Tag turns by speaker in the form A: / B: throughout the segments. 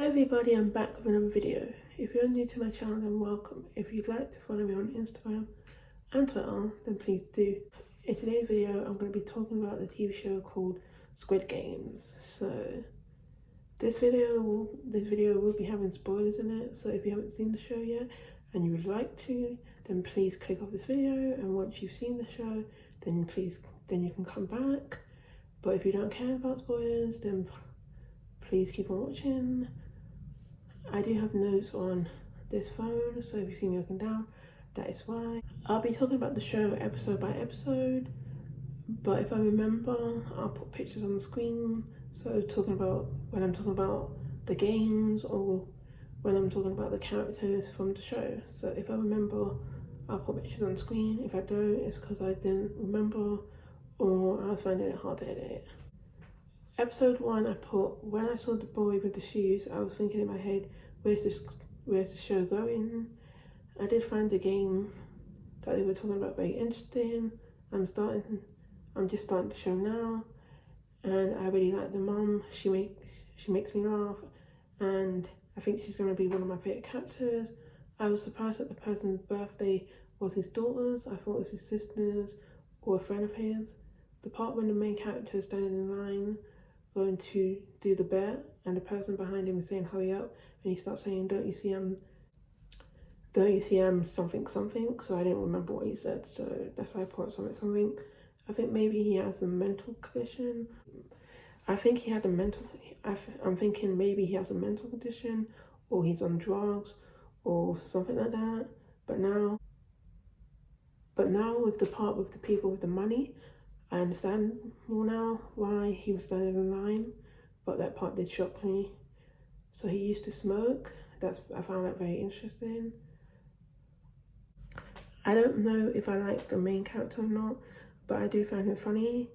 A: Everybody, I'm back with another video. If you're new to my channel, then welcome. If you'd like to follow me on Instagram and Twitter, then please do. In today's video, I'm going to be talking about the TV show called Squid Games. So this video will be having spoilers in it. So if you haven't seen the show yet and you would like to, then please click off this video. And once you've seen the show, then you can come back. But if you don't care about spoilers, then please keep on watching. I do have notes on this phone, so if you see me looking down, that is why. I'll be talking about the show episode by episode, but if I remember, I'll put pictures on the screen. So when I'm talking about the games or when I'm talking about the characters from the show. So if I remember, I'll put pictures on the screen. If I don't, it's because I didn't remember or I was finding it hard to edit. Episode 1, I put, when I saw the boy with the shoes, I was thinking in my head, where's the show going? I did find the game that they were talking about very interesting. I'm just starting the show now, and I really like the mum. She makes me laugh, and I think she's going to be one of my favourite characters. I was surprised that the person's birthday was his daughter's. I thought it was his sister's or a friend of his. The part when the main character is standing in line going to do the bet and the person behind him is saying hurry up, and he starts saying don't you see I'm something, so I didn't remember what he said, so that's why I put something. I think maybe he has a mental condition. I'm thinking maybe he has a mental condition or he's on drugs or something like that. But now with the part with the people with the money, I understand more now why he was standing in line, but that part did shock me. So he used to smoke. I found that very interesting. I don't know if I like the main character or not, but I do find him funny,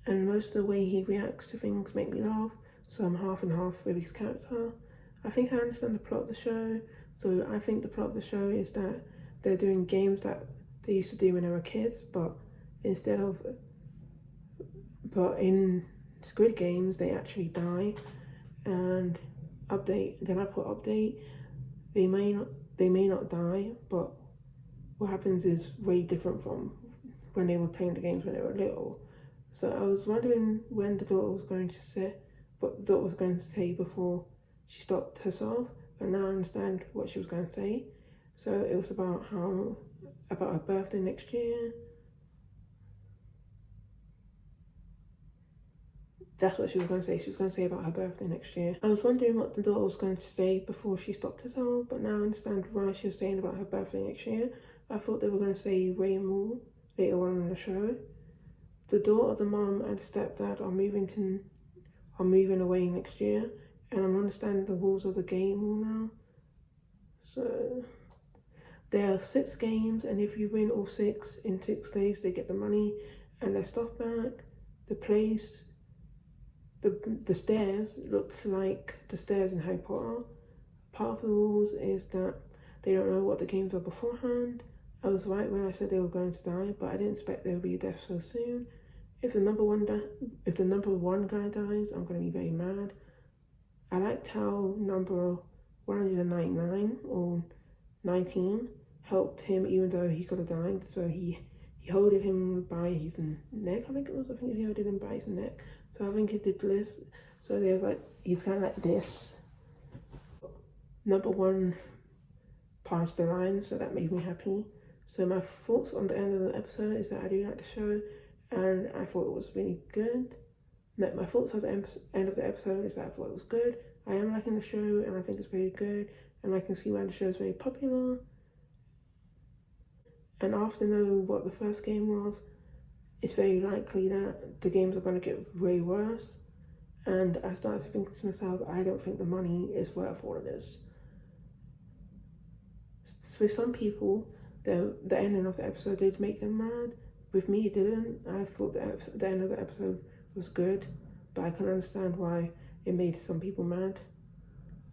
A: and most of the way he reacts to things make me laugh, so I'm half and half with his character. I think I understand the plot of the show. So I think the plot of the show is that they're doing games that they used to do when they were kids, but in Squid Games, they actually die. And then I put update, they may not die, but what happens is way different from when they were playing the games when they were little. So I was wondering when the daughter was going to say, what the daughter was going to say before she stopped herself, but now I understand what she was going to say. So it was about her birthday next year. That's what she was going to say. She was going to say about her birthday next year. I was wondering what the daughter was going to say before she stopped herself, but now I understand why she was saying about her birthday next year. I thought they were going to say way more later on in the show. The daughter, the mum, and the stepdad are moving away next year, and I'm understanding the rules of the game all now. So there are 6 games, and if you win all 6 in 6 days, they get the money and their stuff back. The stairs looks like the stairs in Harry Potter. Part of the rules is that they don't know what the games are beforehand. I was right when I said they were going to die, but I didn't expect there would be a death so soon. If the number one guy dies, I'm going to be very mad. I liked how number 199 or 19 helped him even though he could have died. So he holded him by his neck, I think he held him by his neck. So I think he did this. So there's like, he's kind of like this. Number 1 passed the line, so that made me happy. So my thoughts on the end of the episode is that I do like the show, and I thought it was really good. My thoughts at the end of the episode is that I thought it was good. I am liking the show, and I think it's very good, and I can see why the show is very popular. And after knowing what the first game was, it's very likely that the games are going to get way worse. And I started to think to myself, I don't think the money is worth all of this. With some people, the ending of the episode did make them mad. With me, it didn't. I thought the end of the episode was good, but I can understand why it made some people mad.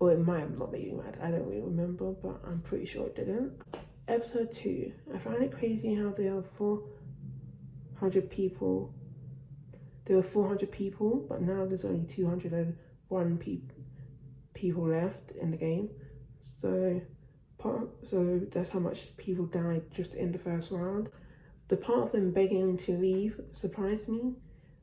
A: Or it might have not made me mad. I don't really remember, but I'm pretty sure it didn't. Episode 2. I find it crazy how there are 400 people. There were 400 people, but now there's only 201 people left in the game. So that's how much people died just in the first round. The part of them begging to leave surprised me,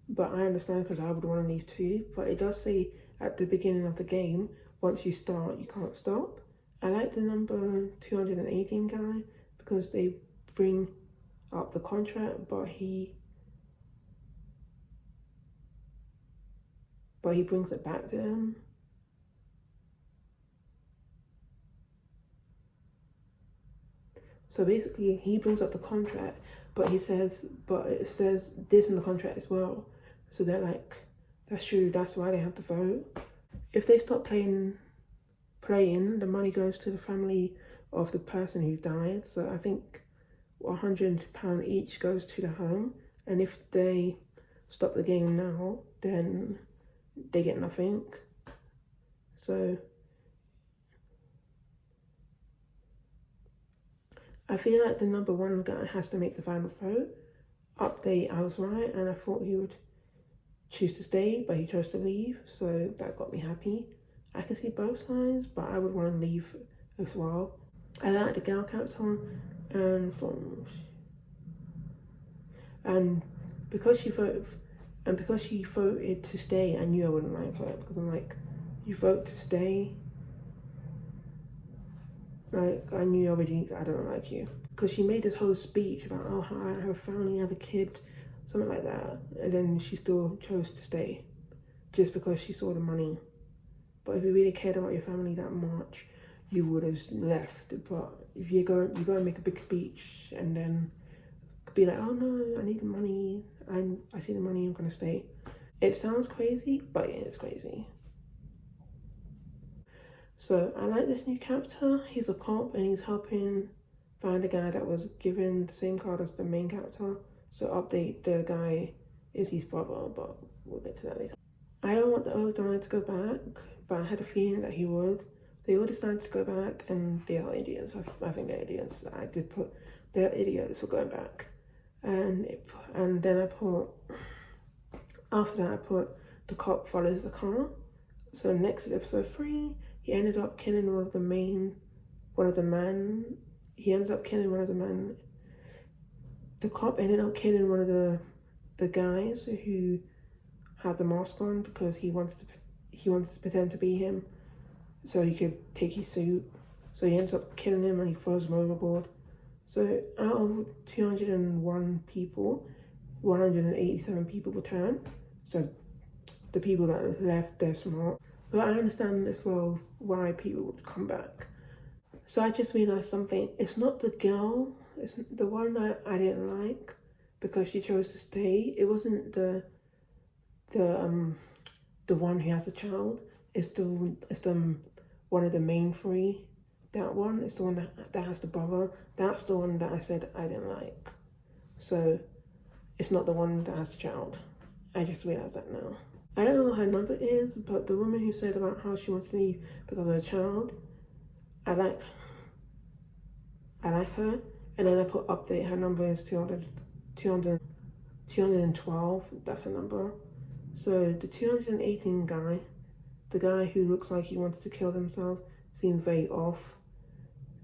A: but I understand because I would want to leave too. But it does say at the beginning of the game, once you start, you can't stop. I like the number 218 guy because they bring up the contract, but he brings it back to them. So basically, he brings up the contract, but it says this in the contract as well. So they're like, that's true, that's why they have to vote. If they stop playing, the money goes to the family of the person who died. So I think £100 each goes to the home. And if they stop the game now, then they get nothing. So I feel like the number one guy has to make the final vote. Update, I was right, and I thought he would choose to stay, but he chose to leave, so that got me happy. I can see both sides, but I would want to leave as well. I like the girl character, and because she voted to stay, I knew I wouldn't like her because I'm like, you vote to stay. Like, I knew already I don't like you. Because she made this whole speech about, oh, I have a family, I have a kid, something like that. And then she still chose to stay just because she saw the money. But if you really cared about your family that much, you would have left. But if you go and make a big speech and then be like, oh no, I need the money, I see the money, I'm gonna stay. It sounds crazy, but yeah, it's crazy. So I like this new character. He's a cop and he's helping find a guy that was given the same card as the main character. So update, the guy is his brother, but we'll get to that later. I don't want the old guy to go back, but I had a feeling that he would. They all decided to go back and they are idiots. I think they're idiots. I did put, they're idiots for going back. And then I put, after that I put the cop follows the car. So next is episode 3. He ended up killing the cop ended up killing one of the guys who had the mask on because he wanted to pretend to be him so he could take his suit. So he ends up killing him and he throws him overboard. So out of 201 people, 187 people returned. So the people that left, they're smart. But I understand as well why people would come back. So I just realised something. It's not the girl. It's the one that I didn't like because she chose to stay. It wasn't the one who has a child. It's the one of the main 3. That one is the one that has the brother. That's the one that I said I didn't like. So it's not the one that has the child. I just realised that now. I don't know what her number is, but the woman who said about how she wants to leave because of her child, I like her. And then I put update, her number is 212, that's her number. So the 218 guy, the guy who looks like he wanted to kill himself, seems very off.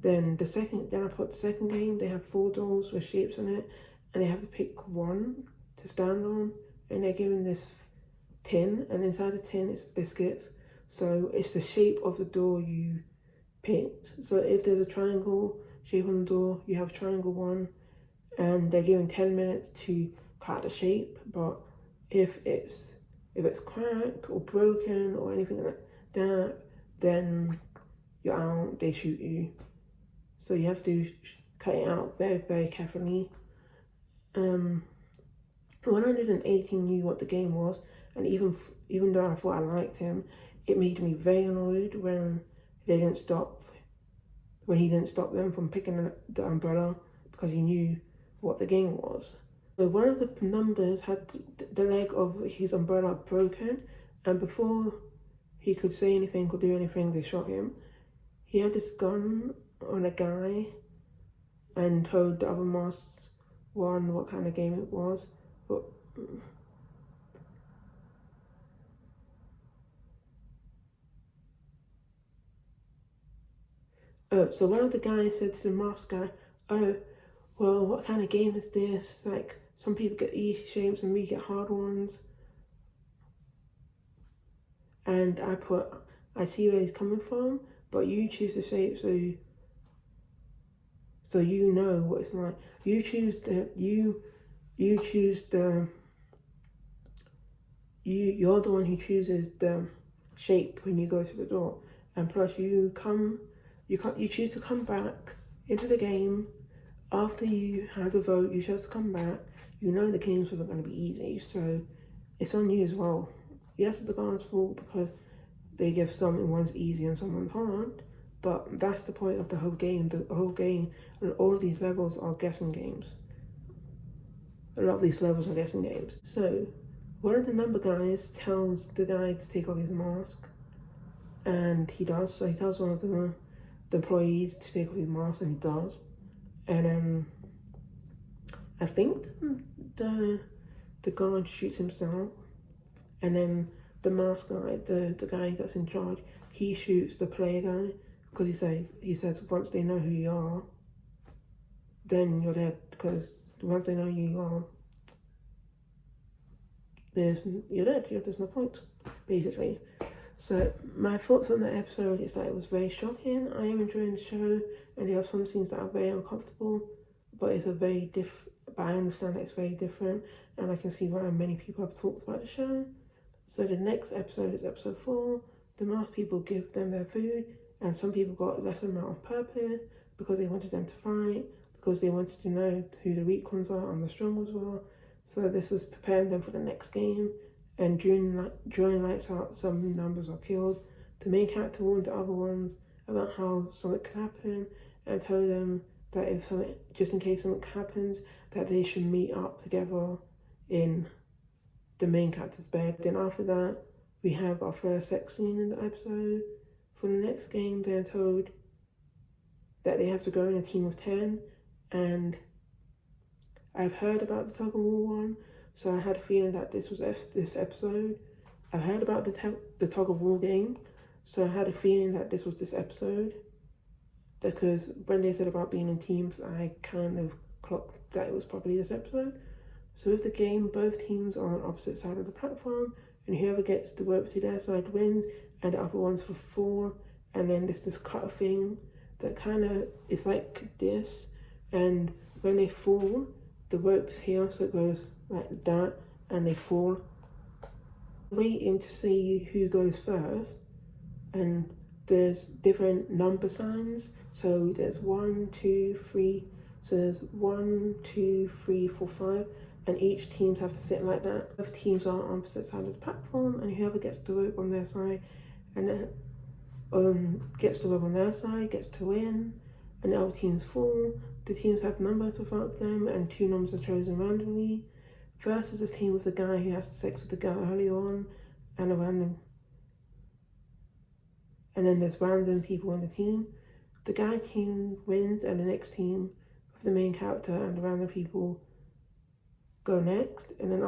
A: Then I put the second game, they have 4 doors with shapes on it, and they have to pick one to stand on, and they're given this tin, and inside the tin is biscuits. So it's the shape of the door you picked. So if there's a triangle shape on the door, you have triangle 1, and they're given 10 minutes to cut the shape. But if it's cracked or broken or anything like that, then you're out, they shoot you. So you have to cut it out very, very carefully. 118 knew what the game was, and even though I thought I liked him, it made me very annoyed when he didn't stop them from picking the umbrella because he knew what the game was. So one of the numbers had the leg of his umbrella broken, and before he could say anything or do anything, they shot him. He had this gun on a guy and told the other masked one what kind of game it was. But Oh, so one of the guys said to the mask guy, oh, well, what kind of game is this? Like, some people get easy shapes and we get hard ones. And I see where he's coming from, but you choose the shape so you know what it's like. You choose you're the one who chooses the shape when you go to the door. And plus you choose to come back into the game after you have the vote. You chose to come back. You know the games wasn't going to be easy, so it's on you as well. Yes, it's the guard's fault because they give some ones easy and some ones hard, but that's the point of the whole game. The whole game and all of these levels are guessing games. A lot of these levels are guessing games. So one of the member guys tells the guy to take off his mask, and he does. So he tells one of the employees to take off his mask, and he does. And I think the guard shoots himself, and then the mask guy, the guy that's in charge, he shoots the player guy because he says once they know who you are, then you're dead, because once they know who you are, you're dead. There's no point, basically. So my thoughts on that episode is that it was very shocking. I am enjoying the show, and there are some scenes that are very uncomfortable, but it's but I understand that it's very different, and I can see why many people have talked about the show. So the next episode is episode 4. The masked people give them their food, and some people got less amount on purpose because they wanted them to fight, because they wanted to know who the weak ones are and the strong ones were. So this was preparing them for the next game. And during Lights Out, some numbers are killed. The main character warned the other ones about how something could happen, and told them that just in case something happens, that they should meet up together in the main character's bed. Then after that, we have our first sex scene in the episode. For the next game, they're told that they have to go in a team of 10, and I've heard about the tug of war one, so I had a feeling that this was this episode. I've heard about the tug of war game, so I had a feeling that this was this episode, because when they said about being in teams, I kind of clocked that it was probably this episode. So with the game, both teams are on opposite side of the platform, and whoever gets the rope to their side wins, and the other one's for 4. And then there's this cut thing that kind of is like this, and when they fall, the rope's here, so it goes like that, and they fall. Waiting to see who goes first, and there's different number signs. So there's 1, 2, 3. So there's 1, 2, 3, 4, 5, and each teams have to sit like that. Both teams are on opposite side of the platform, and whoever gets the rope on their side and gets the rope on their side gets to win. And the other teams fall. The teams have numbers above them, and 2 numbers are chosen randomly. First is the team with the guy who has sex with the girl early on, and then there's random people on the team. The guy team wins, and the next team with the main character and the random people go next, and then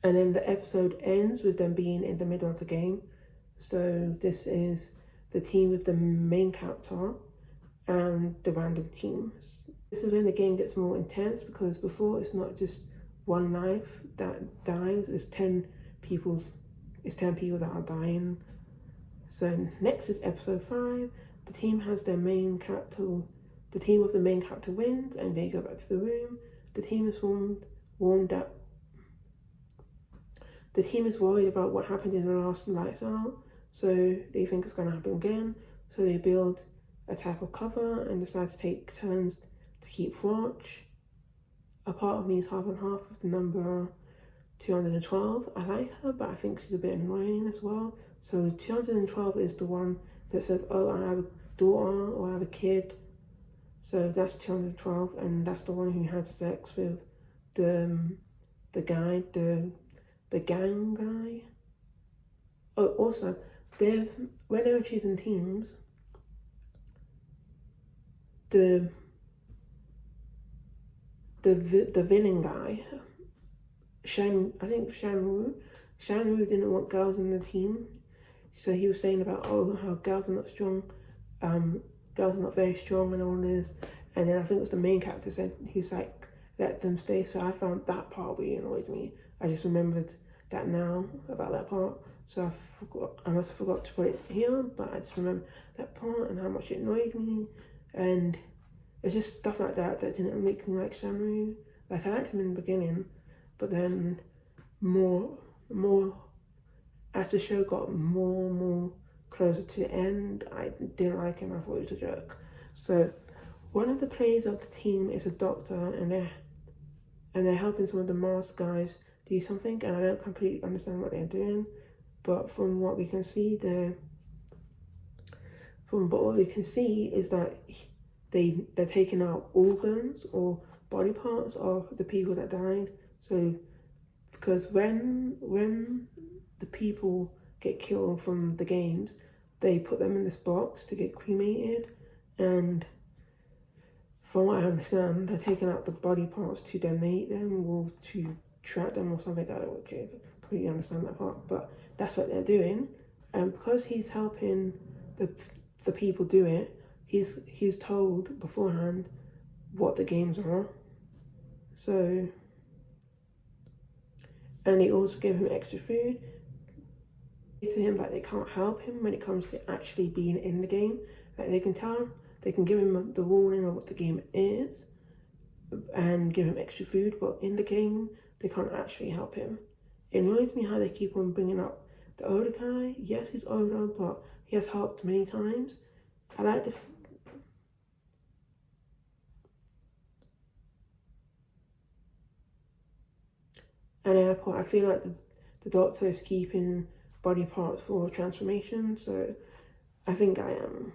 A: and then the episode ends with them being in the middle of the game. So this is the team with the main character and the random teams. This is when the game gets more intense, because before it's not just one life that dies, it's 10 people that are dying. So next is episode 5. The team with the main character wins, and they go back to the room. The team is The team is worried about what happened in the last Lights Out, so they think it's going to happen again. So they build a type of cover and decide to take turns to keep watch. A part of me is half and half with the number 212. I like her, but I think she's a bit annoying as well. So 212 is the one that says, oh, I have a daughter or I have a kid. So that's 212, and that's the one who had sex with the guy, the gang guy. Oh, also, when they were choosing teams, the villain guy, I think Shenwu, Shanru didn't want girls in the team, so he was saying about, oh, how girls are not strong, girls are not very strong and all this. And then I think it was the main character said, he's like, let them stay. So I found that part really annoyed me. I just remembered that now about that part. So I must have forgot to put it here, but I just remember that part and how much it annoyed me. And it's just stuff like that that didn't make me like Shanru. Like, I liked him in the beginning, but then more as the show got more closer to the end, I didn't like him. I thought he was a jerk. So one of the players of the team is a doctor, and they're helping some of the masked guys do something, and I don't completely understand what they're doing, but from what we can see, is that they're taking out organs or body parts of the people that died. So because when the people get killed from the games, they put them in this box to get cremated, and from what I understand, they're taking out the body parts to donate them or to track them or something. I don't completely understand that part, but that's what they're doing. And because he's helping the people do it, he's told beforehand what the games are. So, and they also give him extra food. To him that they can't help him when it comes to actually being in the game. Like, they can tell, they can give him the warning of what the game is and give him extra food, but in the game they can't actually help him. It annoys me how they keep on bringing up the older guy. Yes, he's older, but he has helped many times. I like the and airport. I feel like the doctor is keeping body parts for transformation, so I think I'm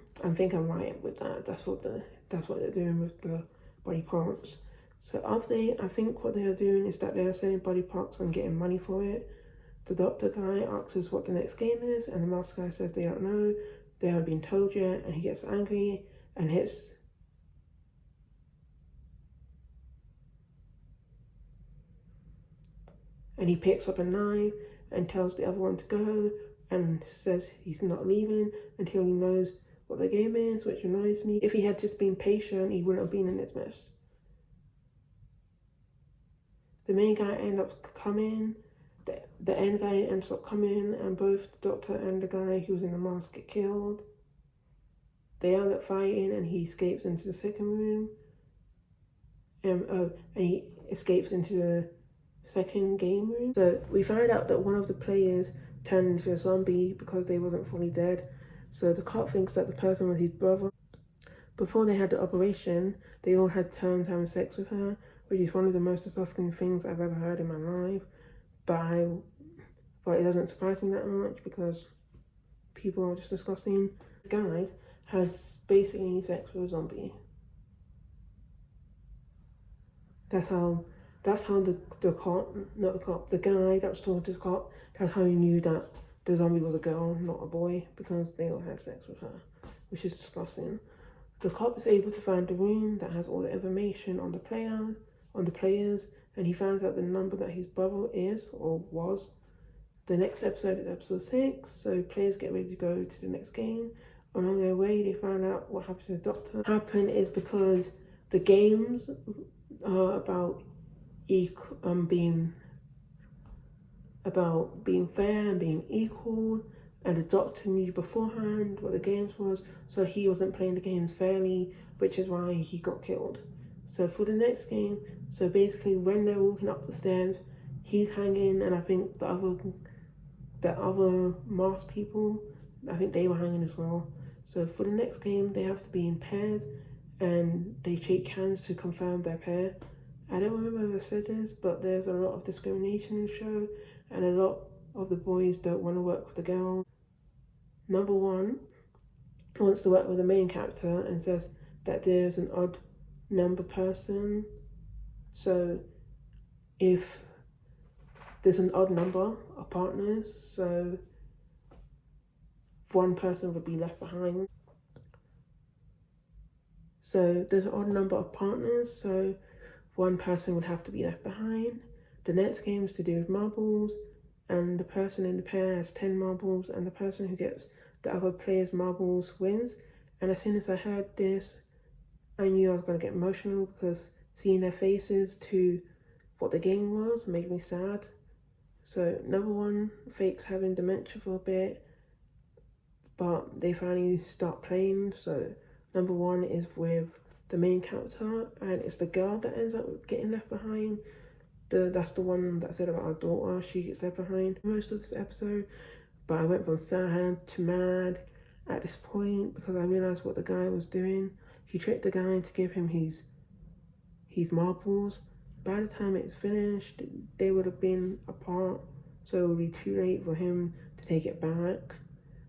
A: right with that. That's what they're doing with the body parts. So I think what they are doing is that they are selling body parts and getting money for it. The doctor guy asks us what the next game is, and the mask guy says they don't know, they haven't been told yet, and he gets angry and hits. And he picks up a knife and tells the other one to go and says he's not leaving until he knows what the game is, which annoys me. If he had just been patient, he wouldn't have been in this mess. The main guy ends up coming, the end guy ends up coming, and both the doctor and the guy who was in the mask get killed. They end up fighting and he escapes into the second room. And he escapes into the second game room. So we find out that one of the players turned into a zombie because they wasn't fully dead. So the cop thinks that the person was his brother. Before they had the operation, they all had turns having sex with her, which is one of the most disgusting things I've ever heard in my life. But it doesn't surprise me that much because people are just disgusting. The guy has basically sex with a zombie. That's how the cop, not the cop, the guy that was talking to the cop, that's how he knew that the zombie was a girl, not a boy, because they all had sex with her, which is disgusting. The cop is able to find the room that has all the information on the players, and he finds out the number that his brother is, or was. The next episode is episode 6, so players get ready to go to the next game. On their way, they find out what happened to the doctor. What happened is because the games are about being fair and being equal, and the doctor knew beforehand what the games was, so he wasn't playing the games fairly, which is why he got killed. So for the next game, so basically when they're walking up the stairs, he's hanging, and I think the other masked people, I think they were hanging as well. So for the next game, they have to be in pairs, and they shake hands to confirm their pair. I don't remember if I said this, but there's a lot of discrimination in the show, and a lot of the boys don't want to work with the girls. Number 1 wants to work with the main character and says that there's an odd number person. So if there's an odd number of partners, so one person would be left behind. So there's an odd number of partners, so one person would have to be left behind. The next game is to do with marbles, and the person in the pair has 10 marbles, and the person who gets the other player's marbles wins. And as soon as I heard this, I knew I was going to get emotional, because seeing their faces to what the game was made me sad. So number one, Fake's having dementia for a bit, but they finally start playing. So number one is with the main character, and it's the girl that ends up getting left behind. That's the one that said about our daughter, she gets left behind most of this episode. But I went from sad to mad at this point, because I realised what the guy was doing. He tricked the guy to give him his marbles. By the time it's finished, they would have been apart, so it would be too late for him to take it back.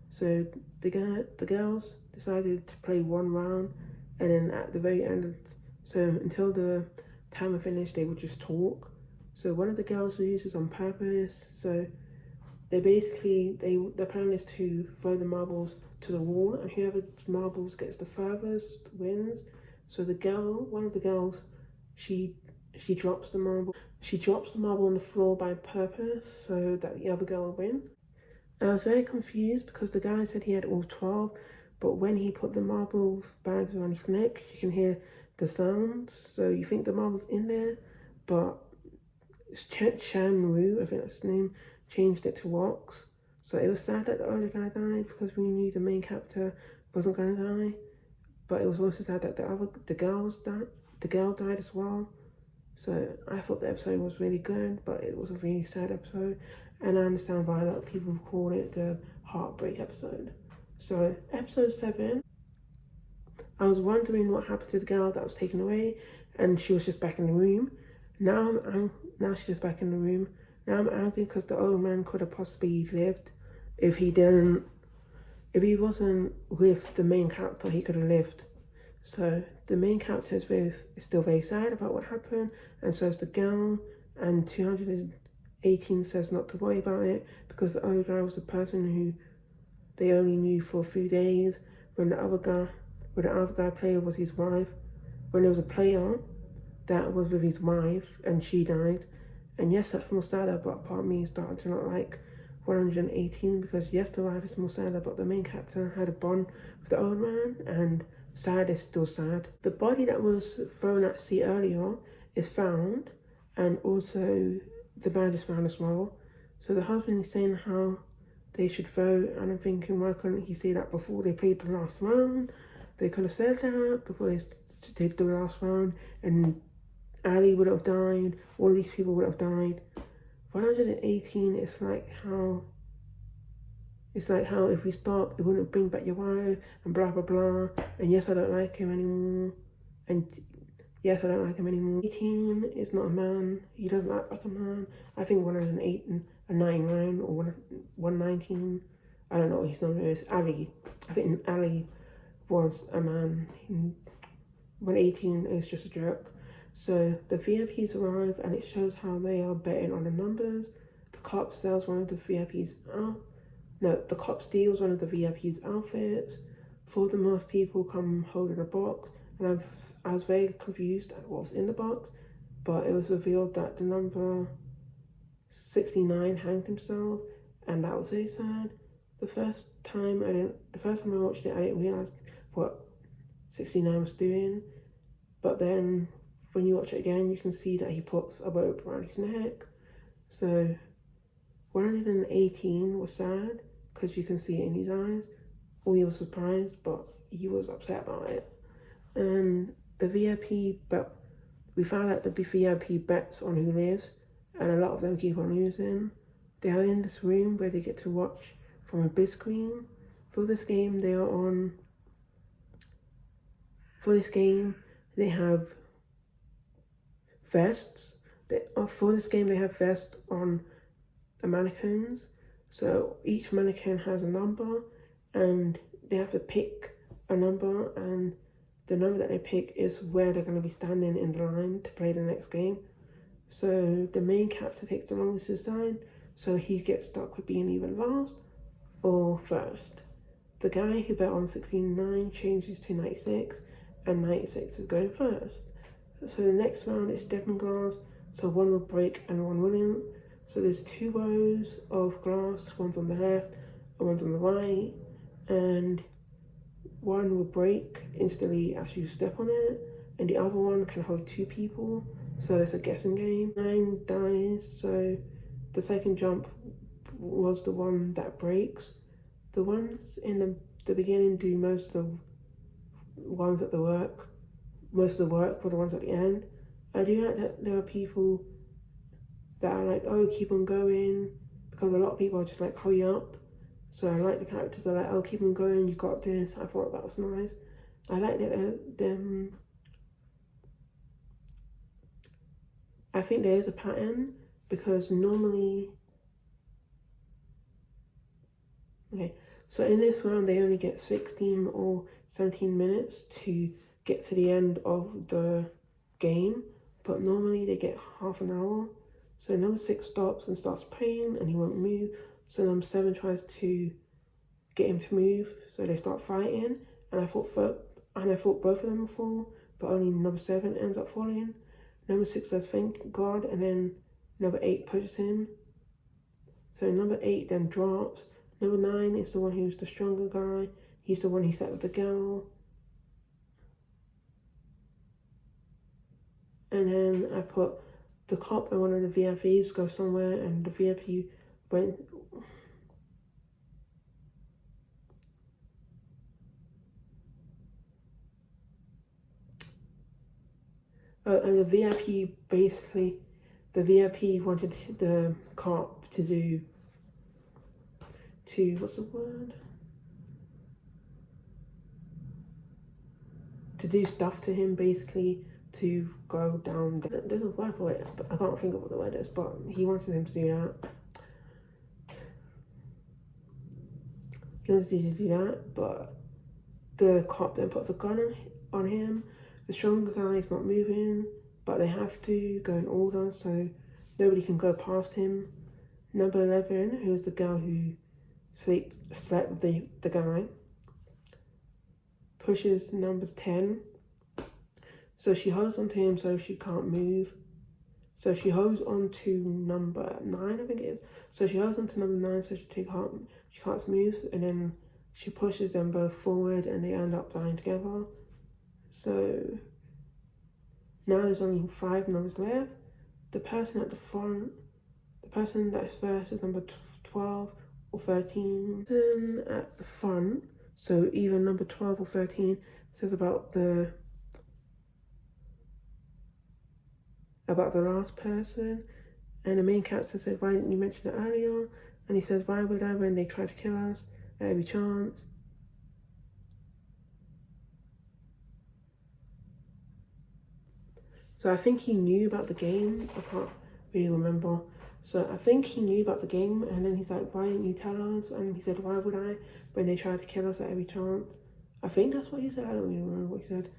A: So the girls decided to play one round, and then at the very end, so until the timer finished, they would just talk. So one of the girls loses on purpose. So they basically, their plan is to throw the marbles to the wall, and whoever marbles gets the furthest wins. So one of the girls, she drops the marble. She drops the marble on the floor by purpose so that the other girl will win. I was very confused, because the guy said he had all 12, but when he put the marble bags around his neck, you can hear the sounds. So you think the marble's in there, but Shan Wu, I think that's his name, changed it to rocks. So it was sad that the other guy died, because we knew the main character wasn't gonna die. But it was also sad that the girl died as well. So I thought the episode was really good, but it was a really sad episode. And I understand why a lot of people call it the heartbreak episode. So episode 7, I was wondering what happened to the girl that was taken away, and she was just back in the room. Now she's just back in the room. Now I'm angry because the old man could have possibly lived if he wasn't with the main character. He could have lived. So the main character is still very sad about what happened, and so is the girl. And 218 says not to worry about it, because the old guy was the person who they only knew for a few days, when the other guy player was his wife. When there was a player that was with his wife and she died. And yes, that's more sadder, but part of me started to not like 118, because yes, the wife is more sadder, but the main character had a bond with the old man, and sad is still sad. The body that was thrown at sea earlier is found, and also the bag is found as well. So the husband is saying how they should vote, and I'm thinking, why couldn't he say that before they played the last round? They could have said that before they did the last round, and Ali would have died, all these people would have died. 118 is like how if we stop, it wouldn't bring back your wife, and blah blah blah, and yes, I don't like him anymore, and yes, I don't like him anymore. 18 is not a man, he doesn't act like a man. I think 108 and a 99 or 119, I don't know what his number is. Ali, I think Ali was a man. 118 is just a joke. So the VIPs arrive, and it shows how they are betting on the numbers. The cop steals one of the VIPs. The cop steals one of the VIPs' outfits. 4 of the most people come holding a box, and I was very confused at what was in the box, but it was revealed that the number 69 hanged himself, and that was very sad. The first time I watched it, I didn't realize what 69 was doing, but then when you watch it again, you can see that he puts a rope around his neck. So 118 was sad, because you can see it in his eyes. Or he was surprised, but he was upset about it. And the VIP bet, we found out the VIP bets on who lives, and a lot of them keep on losing. They are in this room where they get to watch from a big screen. For this game, they have vests. For this game, they have vests on the mannequins. So each mannequin has a number, and they have to pick a number, and the number that they pick is where they're going to be standing in the line to play the next game. So the main character takes the longest to decide, so he gets stuck with being either last or first. The guy who bet on 69 changes to 96, and 96 is going first. So the next round is stepping glass, so one will break and one wouldn't. So there's 2 rows of glass, one's on the left and one's on the right, and one will break instantly as you step on it, and the other one can hold 2 people, so it's a guessing game. 9 dies, so the second jump was the one that breaks. The ones in the beginning do most of the ones at the work, most of the work for the ones at the end. I do like that there are people that are like, oh, keep on going, because a lot of people are just like, hurry up. So I like the characters that are like, oh, keep on going, you got this. I thought that was nice. I like that them. I think there is a pattern, because normally, okay, so in this round they only get 16 or 17 minutes to get to the end of the game, but normally they get half an hour. So number 6 stops and starts praying and he won't move. So number 7 tries to get him to move, so they start fighting. And I thought both of them would fall, but only number 7 ends up falling. Number 6 says thank God, and then number 8 pushes him. So number 8 then drops. Number 9 is the one who's the stronger guy. He's the one who sat with the girl. And then I put the cop and one of the VIPs go somewhere, and the VIP went. And the VIP wanted the cop to what's the word? To do stuff to him, basically, to go down. There's a word for it, but I can't think of what the word is, but he wanted him to do that. He wanted to do that, but the cop then puts a gun on him. The stronger guy is not moving, but they have to go in order, so nobody can go past him. Number 11, who's the girl who slept with the guy, pushes number 10. So she holds onto him so she can't move. So she holds on to number 9, I think it is. So she holds on to number 9 so she can't move, and then she pushes them both forward and they end up dying together. So now there's only 5 numbers left. The person at the front, the person that's first is number 12 or 13. The person at the front, so either number 12 or 13, says about the last person, and the main character says, why didn't you mention it earlier? And he says, why would I, when they try to kill us at every chance? So I think he knew about the game. I can't really remember. So I think he knew about the game, and then he's like, why didn't you tell us? And he said, why would I, when they tried to kill us at every chance? I think that's what he said. I don't really remember what he said.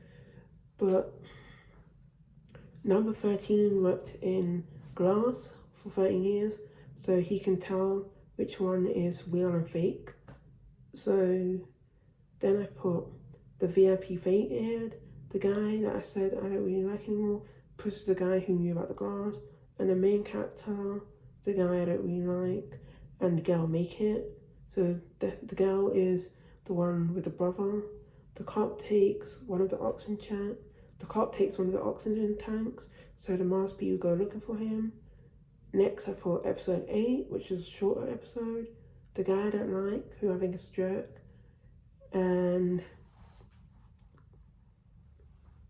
A: But number 13 worked in glass for 13 years, so he can tell which one is real and fake. So then I put the VIP fainted. The guy that I said I don't really like anymore pushes the guy who knew about the glass, and the main character, the guy I don't really like, and the girl make it. So the girl is the one with the brother. The cop takes one of the oxygen tanks, so the masked people go looking for him. Next I put episode 8, which is a shorter episode. The guy I don't like, who I think is a jerk, and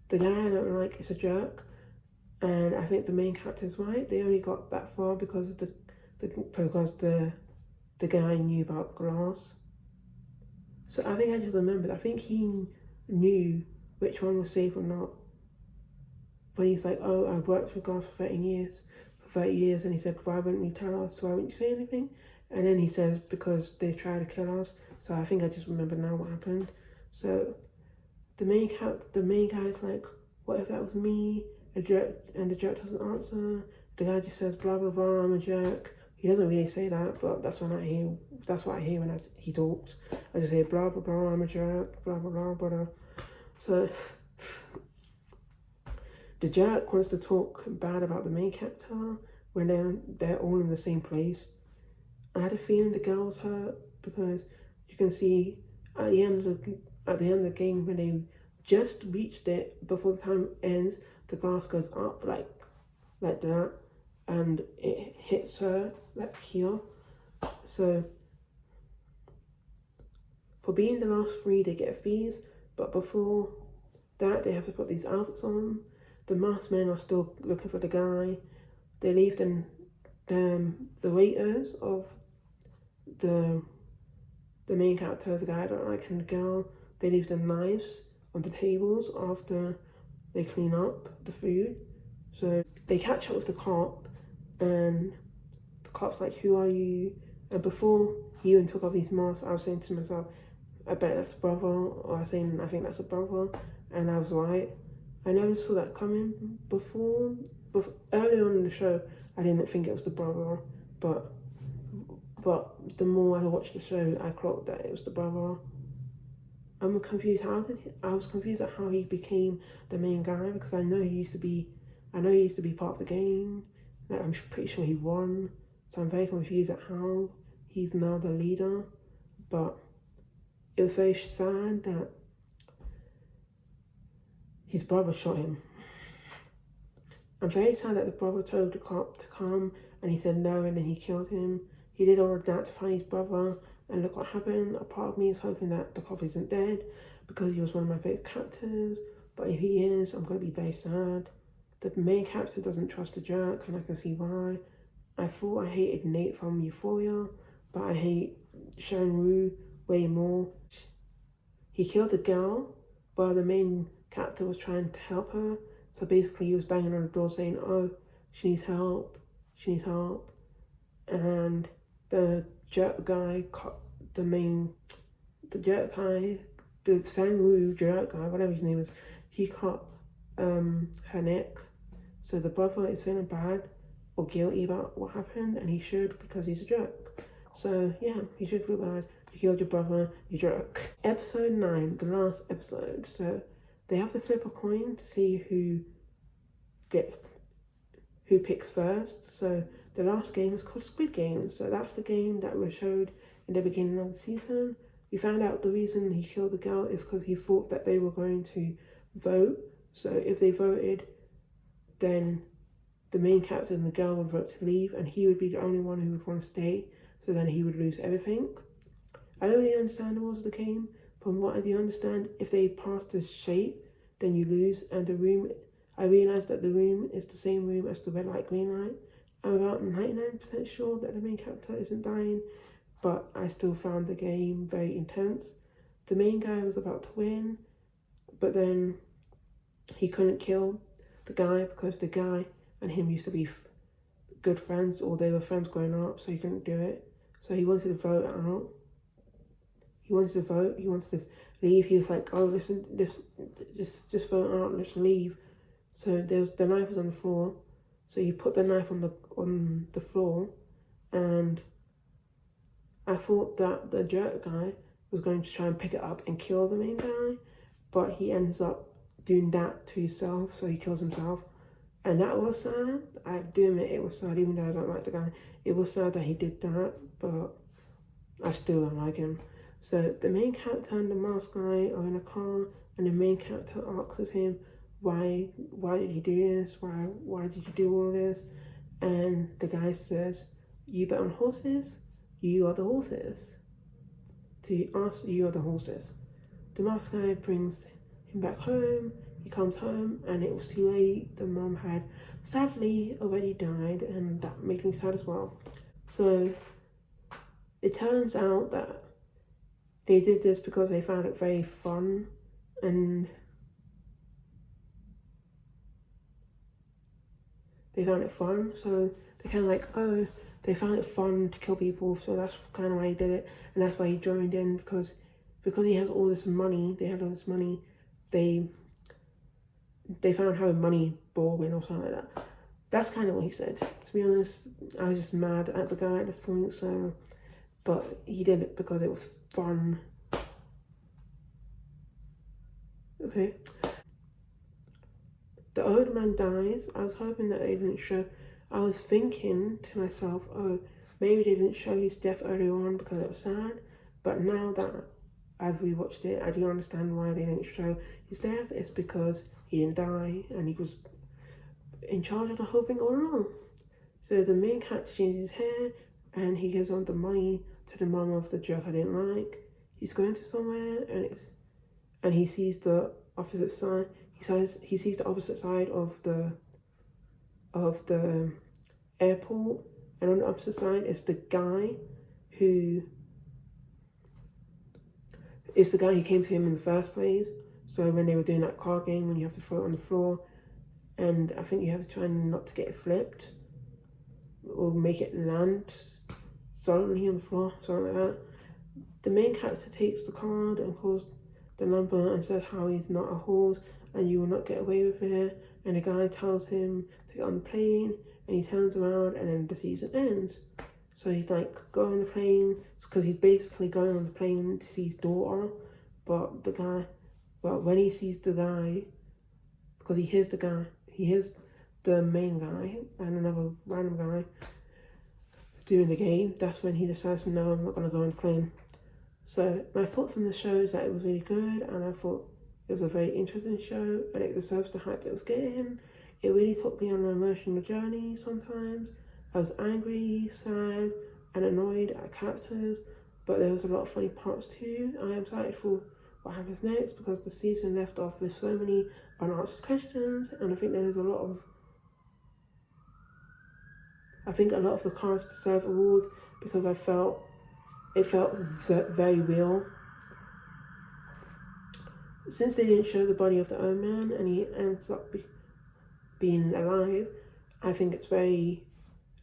A: the guy I don't like is a jerk, and I think the main character is right. They only got that far because the guy knew about glass. So I think I just remembered. I think he knew which one was safe or not. When he's like, oh, I worked with glass for 30 years, and he said, why wouldn't you tell us? Why wouldn't you say anything? And then he says, because they tried to kill us. So I think I just remember now what happened. So the main guy's like, what if that was me? A jerk, and the jerk doesn't answer. The guy just says, blah, blah, blah, I'm a jerk. He doesn't really say that, but that's what I hear when he talks. I just say, blah, blah, blah, I'm a jerk, blah, blah, blah, blah. So the jerk wants to talk bad about the main character, when they're all in the same place. I had a feeling the girl was hurt because you can see at the end of the game when they just reached it before the time ends, the glass goes up like that, and it hits her like here. So for being the last three, they get fees, but before that, they have to put these outfits on. The masked men are still looking for the guy. They leave the waiters of the main character, the guy I don't like, and the girl. They leave the knives on the tables after they clean up the food. So they catch up with the cop, and the cop's like, "Who are you?" And before he even took off his mask, I was saying to myself, "I bet that's a brother," or I think that's a brother, and I was right. I never saw that coming before early on in the show. I didn't think it was the brother, but the more I watched the show, I clocked that it was the brother. I'm confused. I was confused at how he became the main guy, because I know he used to be part of the game. Like, I'm pretty sure he won, so I'm very confused at how he's now the leader. But it was very sad that his brother shot him. I'm very sad that the brother told the cop to come and he said no, and then he killed him. He did all of that to find his brother, and look what happened. A part of me is hoping that the cop isn't dead because he was one of my favorite characters. But if he is, I'm going to be very sad. The main character doesn't trust the jerk, and I can see why. I thought I hated Nate from Euphoria, but I hate Shan-Woo way more. He killed the girl, but the main character was trying to help her. So basically he was banging on the door saying, "Oh, she needs help, she needs help." And the jerk guy, the Sang-woo jerk guy, whatever his name is, he cut her neck. So the brother is feeling bad or guilty about what happened, and he should, because he's a jerk. So yeah, he should feel bad. You killed your brother, you jerk. Episode 9, the last episode. So they have to flip a coin to see who picks first. So the last game is called Squid Game. So that's the game that was showed in the beginning of the season. We found out the reason he killed the girl is because he thought that they were going to vote. So if they voted, then the main character and the girl would vote to leave, and he would be the only one who would want to stay. So then he would lose everything. I don't really understand the rules of the game. From what I do understand, if they pass the shape, then you lose. And the room, I realised that the room is the same room as the red light, green light. I'm about 99% sure that the main character isn't dying, but I still found the game very intense. The main guy was about to win, but then he couldn't kill the guy because the guy and him used to be good friends, or they were friends growing up, so he couldn't do it. So he wanted to vote out. He wanted to leave. He was like, "Oh, listen, just vote out, let's leave." So the knife was on the floor. So he put the knife on the floor, and I thought that the jerk guy was going to try and pick it up and kill the main guy, but he ends up doing that to himself, so he kills himself. And that was sad. I do admit it was sad, even though I don't like the guy. It was sad that he did that, but I still don't like him. So the main character and the masked guy are in a car, and the main character asks him, why did you do this? Why did you do all this? And the guy says, "You bet on horses? You are the horses." To us, you are the horses. The masked guy brings him back home. He comes home, and it was too late. The mom had sadly already died, and that made me sad as well. So it turns out that they did this because they found it very fun, and they found it fun. So they're kind of like, oh, they found it fun to kill people, so that's kind of why he did it, and that's why he joined in, because he has all this money. They had all this money. They found having money boring or something like that. That's kind of what he said. To be honest, I was just mad at the guy at this point. So, but he did it because it was fun. Okay. The old man dies. I was hoping that they didn't show. I was thinking to myself, oh, maybe they didn't show his death earlier on because it was sad. But now that I've rewatched it, I do understand why they didn't show his death. It's because he didn't die and he was in charge of the whole thing all along. So the main character changes his hair and he gives on the money to the mum of the joke I didn't like. He's going to somewhere and he sees the opposite side. He sees the opposite side of the airport, and on the opposite side is the guy who came to him in the first place. So when they were doing that card game, when you have to throw it on the floor, and I think you have to try not to get it flipped or make it land solidly on the floor, something like that. The main character takes the card and calls the number and says how he's not a horse and you will not get away with it. And the guy tells him to get on the plane and he turns around and then the season ends. So he's like going on the plane because he's basically going on the plane to see his daughter. But when he sees the guy, because he hears the main guy and another random guy doing the game, that's when he decides, no, I'm not going to go on the plane. So my thoughts on the show is that it was really good and I thought it was a very interesting show and it deserves the hype it was getting. It really took me on an emotional journey sometimes. I was angry, sad and annoyed at characters, but there was a lot of funny parts too. I am excited for what happens next because the season left off with so many unanswered questions and I think a lot of the cast deserve awards because it felt very real. Since they didn't show the body of the old man and he ends up being alive, I think it's very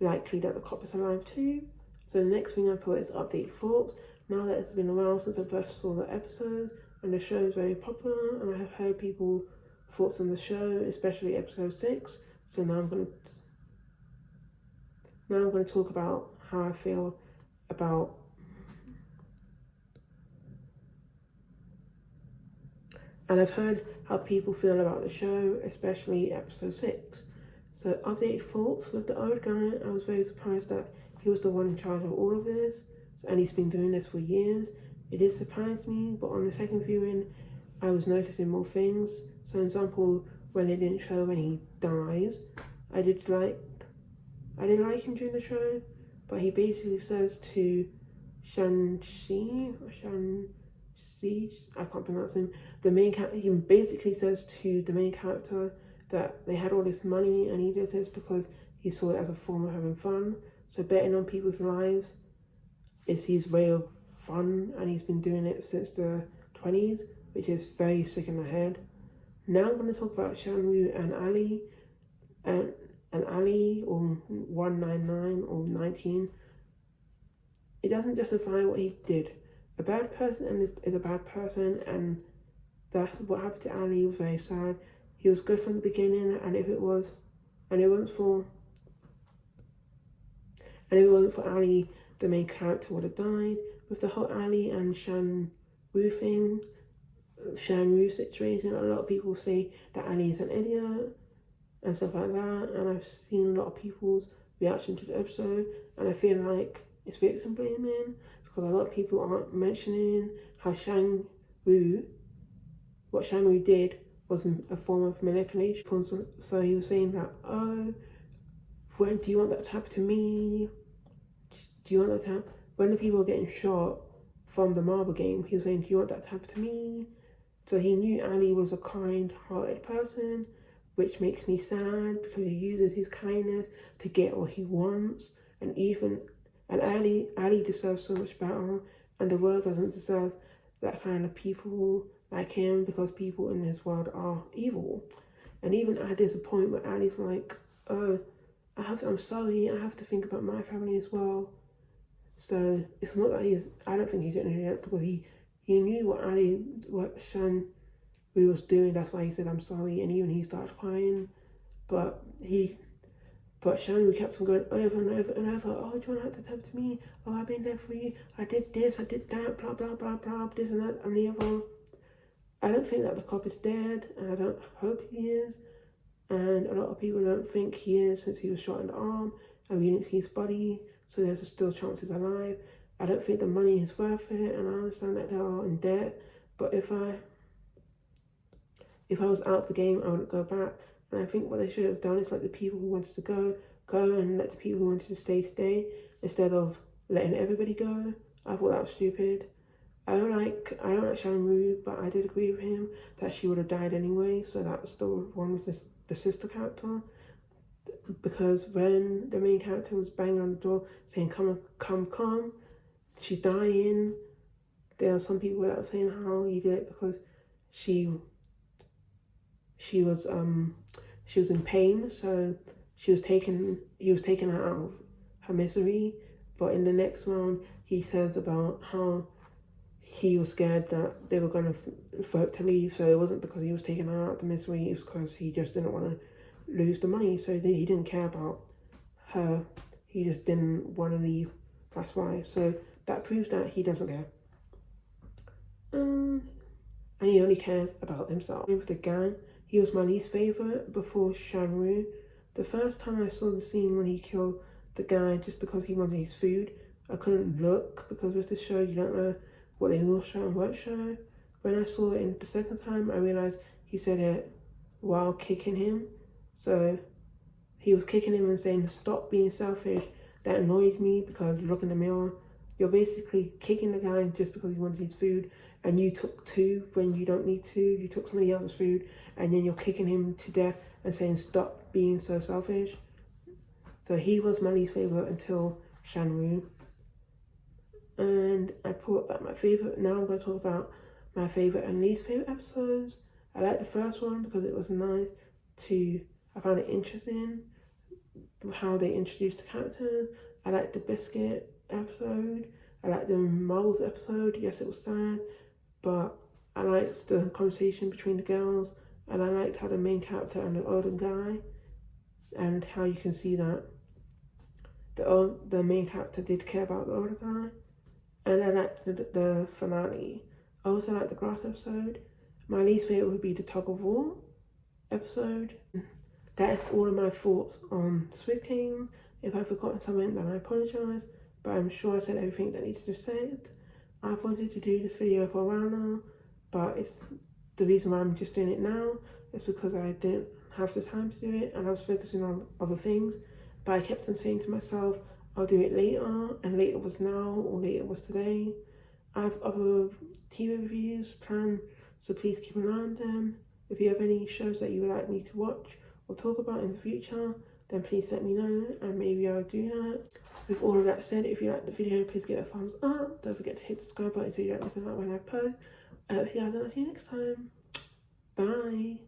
A: likely that the cop is alive too. So the next thing I put is updated thoughts. Now that it's been a while since I first saw the episodes and the show is very popular and I have heard people's thoughts on the show, especially episode 6. So now I'm going to talk about how I feel about and I've heard how people feel about the show, especially episode 6. So updated thoughts with the old guy. I was very surprised that he was the one in charge of all of this, and he's been doing this for years. It did surprise me, but on the second viewing, I was noticing more things. So, for example, when they didn't show when he dies, I didn't like him during the show, but he basically says to Shan-Chi, I can't pronounce him. He basically says to the main character that they had all this money and he did this because he saw it as a form of having fun. So betting on people's lives is his way of fun and he's been doing it since the 20s, which is very sick in the head. Now I'm going to talk about Shan-Wu and Ali. And Ali, or 199 or 19, it doesn't justify what he did. A bad person is a bad person, and that's what happened to Ali was very sad. He was good from the beginning, and if it wasn't for Ali, the main character would have died. With the whole Ali and Shan-Wu situation, a lot of people say that Ali is an idiot and stuff like that, and I've seen a lot of people's reaction to the episode, and I feel like it's victim blaming because a lot of people aren't mentioning how what Shan-Wu did was a form of manipulation. So he was saying that, oh, when do you want that to happen to me? Do you want that to happen? When the people were getting shot from the marble game, he was saying, do you want that to happen to me? So he knew Ali was a kind-hearted person, which makes me sad because he uses his kindness to get what he wants. And Ali deserves so much better, and the world doesn't deserve that kind of people like him because people in this world are evil. And even at this point where Ali's like, oh, I'm sorry, I have to think about my family as well. So it's not that I don't think he's an idiot because he knew what Shan-Wu was doing. That's why he said, I'm sorry, and even he started crying. But Shan-Wu kept on going over and over and over. Oh, do you want that to happen to me? Oh, I've been there for you. I did this, I did that, blah, blah, blah, blah, this and that, and the other. I don't think that the cop is dead, and I don't hope he is. and a lot of people don't think he is since he was shot in the arm and we didn't see his body, so there's still chances alive. I don't think the money is worth it, and I understand that they are in debt, but if I was out of the game, I wouldn't go back. And I think what they should have done is let the people who wanted to go, and let the people who wanted to stay, instead of letting everybody go. I thought that was stupid. I don't like Shanru, but I did agree with him that she would have died anyway, so that's the one with the sister character. Because when the main character was banging on the door saying, come, she's dying, there are some people that were saying how he did it because she was in pain, so he was taking her out of her misery. But in the next round, he says about how he was scared that they were going to vote to leave, so it wasn't because he was taking her out of the misery, it was because he just didn't want to lose the money, so he didn't care about her, he just didn't want to leave, that's why. So that proves that he doesn't care. And he only cares about himself. With the gang, he was my least favourite before Shanru. The first time I saw the scene when he killed the guy just because he wanted his food, I couldn't look because with this show you don't know what they will show and won't show. When I saw it in the second time, I realised he said it while kicking him. So he was kicking him and saying, stop being selfish. That annoyed me because look in the mirror. You're basically kicking the guy just because he wanted his food, and you took two when you don't need to. You took somebody else's food, and then you're kicking him to death and saying, stop being so selfish. So he was my least favourite until Shanru. And I put that my favourite. Now I'm going to talk about my favourite and least favourite episodes. I liked the first one because it was nice I found it interesting how they introduced the characters. I liked the biscuit episode. I liked the marbles episode. Yes, it was sad, but I liked the conversation between the girls, and I liked how the main character and the older guy, and how you can see that the main character did care about the older guy. And I liked the finale. I also liked the grass episode. My least favourite would be the tug of war episode. That is all of my thoughts on Squid Game. If I've forgotten something, then I apologise, but I'm sure I said everything that needed to be said. I've wanted to do this video for a while now, but it's the reason why I'm just doing it now is because I didn't have the time to do it and I was focusing on other things. But I kept on saying to myself, I'll do it later, and later was now or later was today. I have other TV reviews planned, so please keep an eye on them. If you have any shows that you would like me to watch or talk about in the future, then please let me know and maybe I'll do that. With all of that said, if you like the video, please give it a thumbs up. Don't forget to hit the subscribe button so you don't miss out when I post. I hope you guys and I'll see you next time. Bye.